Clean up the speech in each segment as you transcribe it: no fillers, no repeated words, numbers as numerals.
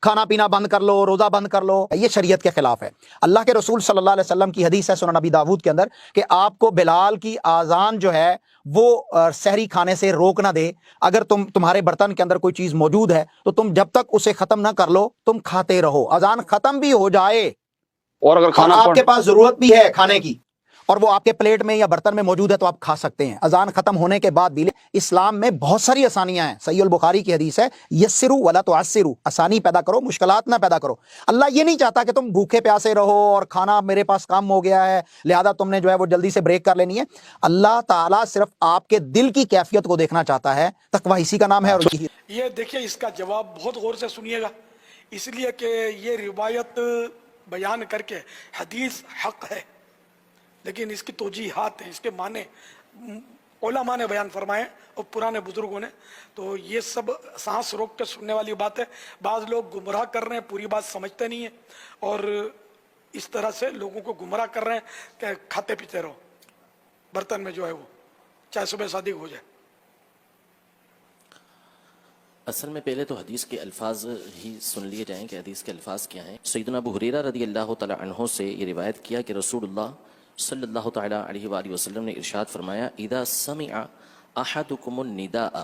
کھانا پینا بند کر لو، روزہ بند کر لو، یہ شریعت کے خلاف ہے۔ اللہ کے رسول صلی اللہ علیہ وسلم کی حدیث ہے سنن نبی داود کے اندر کہ آپ کو بلال کی آذان جو ہے وہ سحری کھانے سے روک نہ دے۔ اگر تمہارے برتن کے اندر کوئی چیز موجود ہے تو تم جب تک اسے ختم نہ کر لو تم کھاتے رہو، اذان ختم بھی ہو جائے اور اگر اور کھانا آپ کے پاس ضرورت بھی ہے کھانے کی اور وہ آپ کے پلیٹ میں یا برتن میں موجود ہے تو آپ کھا سکتے ہیں اذان ختم ہونے کے بعد بھی۔ اسلام میں بہت ساری آسانیاں ہیں، صحیح البخاری کی حدیث ہے یسروا ولا تعسروا، آسانی پیدا کرو مشکلات نہ پیدا کرو۔ اللہ یہ نہیں چاہتا کہ تم بھوکے پیاسے رہو اور کھانا میرے پاس کم ہو گیا ہے لہذا تم نے جو ہے وہ جلدی سے بریک کر لینی ہے۔ اللہ تعالیٰ صرف آپ کے دل کی کیفیت کو دیکھنا چاہتا ہے، تقویٰ اسی کا نام ہے۔ اور یہ دیکھیے اس کا جواب بہت غور سے سنیے گا، اس لیے کہ یہ روایت بیان کر کے حدیث حق ہے لیکن اس کی توجیحات ہیں، اس کے معنی علماء نے بیان فرمائے اور پرانے بزرگوں نے، تو یہ سب سانس روک کے سننے والی بات ہے۔ بعض لوگ گمراہ کر رہے ہیں، پوری بات سمجھتے نہیں ہیں اور اس طرح سے لوگوں کو گمراہ کر رہے ہیں کہ کھاتے پیتے رہو برتن میں جو ہے وہ چاہے صبح صادق ہو جائے۔ اصل میں پہلے تو حدیث کے الفاظ ہی سن لیے جائیں کہ حدیث کے الفاظ کیا ہیں۔ سیدنا ابو ہریرہ رضی اللہ تعالی عنہ سے یہ روایت کیا کہ رسول اللہ صلی اللہ تعالی علیہ وآلہ وسلم نے ارشاد فرمایا اذا سمع احدکم النداء،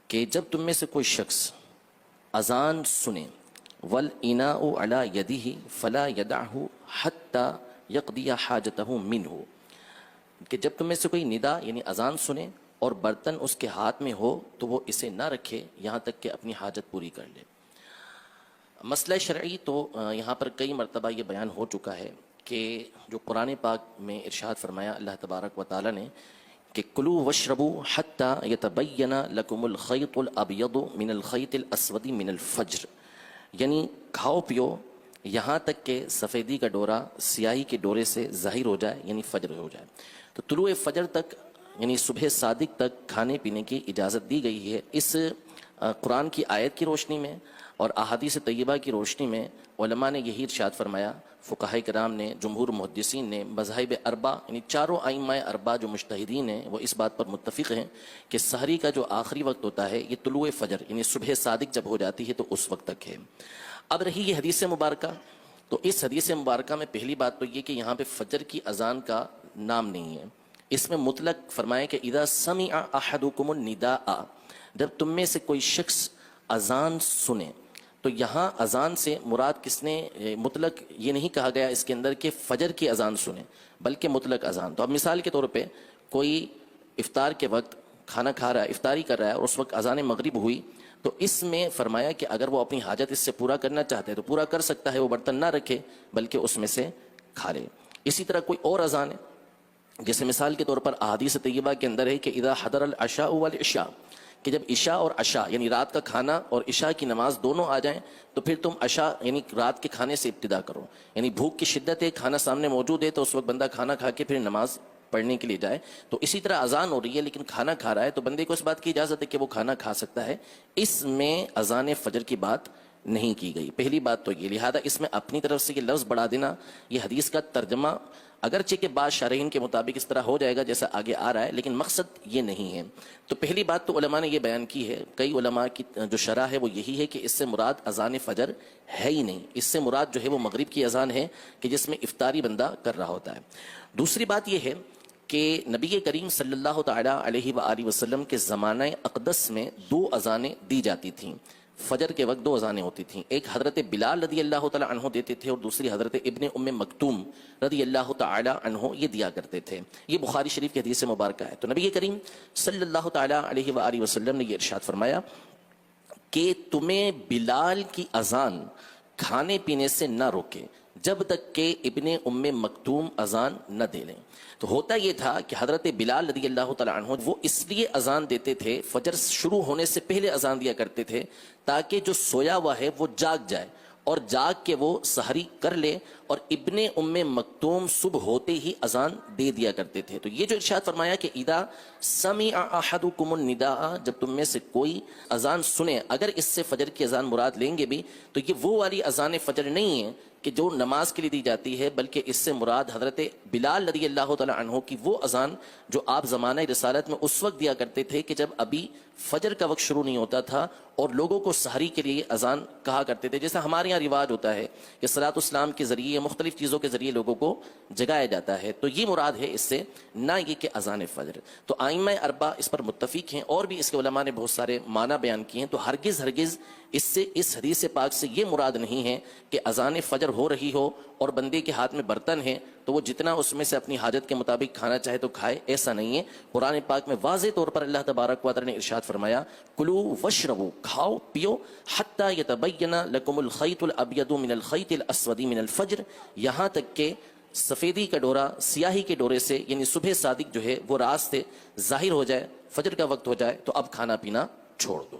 کہ جب تم میں سے کوئی شخص اذان سنے، والاناء علی یدہ فلا یدعہ حتی یقضی حاجتہ منہ، کہ جب تم میں سے کوئی ندا یعنی اذان سنے اور برتن اس کے ہاتھ میں ہو تو وہ اسے نہ رکھے یہاں تک کہ اپنی حاجت پوری کر لے۔ مسئلہ شرعی تو یہاں پر کئی مرتبہ یہ بیان ہو چکا ہے کہ جو قرآن پاک میں ارشاد فرمایا اللہ تبارک و تعالی نے کہ کلوا واشربوا حتی یتبین لکم الخیط الابیض من الخیط الاسود من الفجر، یعنی کھاؤ پیو یہاں تک کہ سفیدی کا ڈورا سیاہی کے ڈورے سے ظاہر ہو جائے یعنی فجر ہو جائے۔ تو طلوع فجر تک یعنی صبح صادق تک کھانے پینے کی اجازت دی گئی ہے۔ اس قرآن کی آیت کی روشنی میں اور احادیث طیبہ کی روشنی میں علماء نے یہی ارشاد فرمایا، فقہاء کرام نے، جمہور محدثین نے، مذاہب اربع یعنی چاروں ائمہ اربع جو مجتہدین ہیں وہ اس بات پر متفق ہیں کہ سحری کا جو آخری وقت ہوتا ہے یہ طلوع فجر یعنی صبح صادق جب ہو جاتی ہے تو اس وقت تک ہے۔ اب رہی یہ حدیث مبارکہ، تو اس حدیث مبارکہ میں پہلی بات تو یہ کہ یہاں پہ فجر کی اذان کا نام نہیں ہے، اس میں مطلق فرمایا کہ اذا سمع احدکم النداء، جب تم میں سے کوئی شخص اذان سنے، تو یہاں اذان سے مراد کس نے مطلق یہ نہیں کہا گیا اس کے اندر کہ فجر کی اذان سنے بلکہ مطلق اذان۔ تو اب مثال کے طور پہ کوئی افطار کے وقت کھانا کھا رہا ہے، افطاری کر رہا ہے اور اس وقت اذان مغرب ہوئی، تو اس میں فرمایا کہ اگر وہ اپنی حاجت اس سے پورا کرنا چاہتا ہے تو پورا کر سکتا ہے، وہ برتن نہ رکھے بلکہ اس میں سے کھا لے۔ اسی طرح کوئی اور اذان ہے جیسے مثال کے طور پر احادیث طیبہ کے اندر ہے کہ اذا حضر العشاء والعشاء، کہ جب عشاء اور عشاء یعنی رات کا کھانا اور عشاء کی نماز دونوں آ جائیں تو پھر تم عشاء یعنی رات کے کھانے سے ابتدا کرو، یعنی بھوک کی شدت ہے، کھانا سامنے موجود ہے تو اس وقت بندہ کھانا کھا کے پھر نماز پڑھنے کے لیے جائے۔ تو اسی طرح اذان ہو رہی ہے لیکن کھانا کھا رہا ہے تو بندے کو اس بات کی اجازت ہے کہ وہ کھانا کھا سکتا ہے، اس میں اذان فجر کی بات نہیں کی گئی۔ پہلی بات تو یہ، لہذا اس میں اپنی طرف سے یہ لفظ بڑھا دینا، یہ حدیث کا ترجمہ اگرچہ کہ بعض شارحین کے مطابق اس طرح ہو جائے گا جیسا آگے آ رہا ہے لیکن مقصد یہ نہیں ہے۔ تو پہلی بات تو علماء نے یہ بیان کی ہے، کئی علماء کی جو شرح ہے وہ یہی ہے کہ اس سے مراد اذان فجر ہے ہی نہیں، اس سے مراد جو ہے وہ مغرب کی اذان ہے کہ جس میں افطاری بندہ کر رہا ہوتا ہے۔ دوسری بات یہ ہے کہ نبی کریم صلی اللہ تعالی علیہ وآلہ وسلم کے زمانہ اقدس میں دو اذانیں دی جاتی تھیں، فجر کے وقت دو اذانیں ہوتی تھیں، ایک حضرت بلال رضی اللہ تعالی عنہ دیتے تھے اور دوسری حضرت ابن ام مکتوم رضی اللہ تعالی عنہ یہ دیا کرتے تھے۔ یہ بخاری شریف کی حدیث مبارکہ ہے۔ تو نبی کریم صلی اللہ تعالی علیہ وآلہ وسلم نے یہ ارشاد فرمایا کہ تمہیں بلال کی اذان کھانے پینے سے نہ روکے جب تک کہ ابن ام مکتوم اذان نہ دے لیں۔ تو ہوتا یہ تھا کہ حضرت بلال رضی اللہ تعالیٰ عنہ وہ اس لیے اذان دیتے تھے، فجر شروع ہونے سے پہلے اذان دیا کرتے تھے تاکہ جو سویا ہوا ہے وہ جاگ جائے اور جاگ کے وہ سحری کر لے، اور ابن ام مکتوم صبح ہوتے ہی اذان دے دیا کرتے تھے۔ تو یہ جو ارشاد فرمایا کہ اذا سمع احدکم النداء، جب تم میں سے کوئی اذان سنے، اگر اس سے فجر کی اذان مراد لیں گے بھی تو یہ وہ والی اذان فجر نہیں ہے کہ جو نماز کے لیے دی جاتی ہے بلکہ اس سے مراد حضرت بلال رضی اللہ تعالی عنہ کی وہ اذان جو آپ زمانہ رسالت میں اس وقت دیا کرتے تھے کہ جب ابھی فجر کا وقت شروع نہیں ہوتا تھا اور لوگوں کو سحری کے لیے اذان کہا کرتے تھے. جیسا ہمارے یہاں رواج ہوتا ہے کہ صلاۃ الاسلام کے ذریعے یا مختلف چیزوں کے ذریعے لوگوں کو جگایا جاتا ہے, تو یہ مراد ہے اس سے, نہ یہ کہ اذان فجر. تو ائمہ اربعہ اس پر متفق ہیں اور بھی اس کے علماء نے بہت سارے معنی بیان کیے ہیں. تو ہرگز اس سے اس حدیث پاک سے یہ مراد نہیں ہے کہ اذان فجر ہو رہی ہو اور بندے کے ہاتھ میں برتن ہے تو وہ جتنا اس میں سے اپنی حاجت کے مطابق کھانا چاہے تو کھائے, ایسا نہیں ہے. قرآن پاک میں واضح طور پر اللہ تبارک و تعالی نے ارشاد فرمایا کلو وشربو, کھاؤ پیو, حتی یتبین لکم الخیط الابیض من الخیط الاسود من الفجر, یہاں تک کہ سفیدی کا ڈورا سیاہی کے ڈورے سے یعنی صبح صادق جو ہے وہ رات سے ظاہر ہو جائے, فجر کا وقت ہو جائے تو اب کھانا پینا چھوڑ دو.